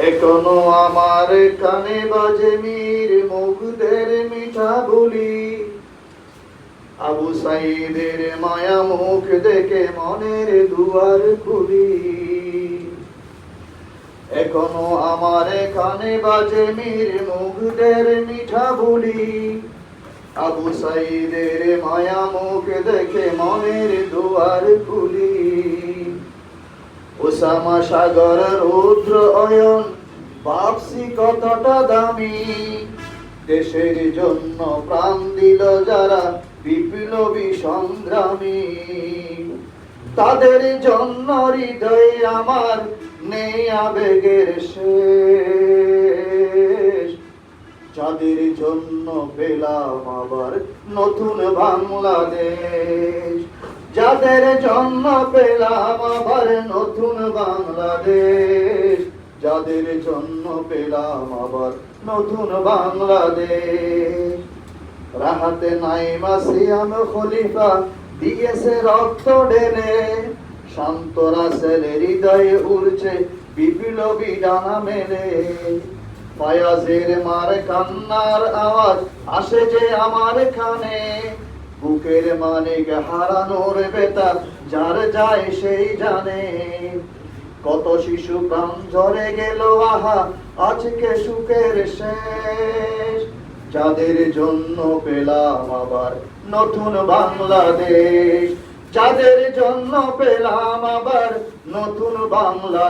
এখনো আমার কানে বাজে মীর মুগ্ধের মিঠা বলি, আবু সাইদের মায়া মুখ দেখে মনের দুয়ার খুলি। এখনো আমার কানে বাজে মীর মুগ্ধের মিঠা বলি, আবু সাইদের মায়া মুখ দেখে মনের দুয়ার খুলি। ওসামা সাগর রৌদ্র অয়ন ভাবছি কতটা দামি, দেশের জন্য প্রাণ দিল যারা বিপ্লবী সংগ্রামী। তাদের জন্য হৃদয়ে আমার নেই আবেগের শেষ, যাদের জন্য পেলাম আবার নতুন বাংলাদেশ। যাদের জন্য পেলাম আবার নতুন বাংলাদেশ, যাদের জন্য পেলাম আবার নতুন বাংলাদেশ। রাহাতে নাইমা সিয়াম খলিফা দিয়েছে রক্ত ঢেলে, শান্ত রাসেলের হৃদয়ে উড়ছে বিপ্লবী ডানা মেলে। ফায়াজের মার কান্নার আওয়াজ আসে যে আমার কানে, বুকের মানিক হারানোর বেতা যার যায় সেই জানে। কত শিশু প্রাণ ঝরে গেল আহা আজকে সুখের শেষ, যাদের জন্য পেলাম আবার নতুন বাংলাদেশ। যাদের জন্য পেলাম আবার নতুন বাংলাদেশ।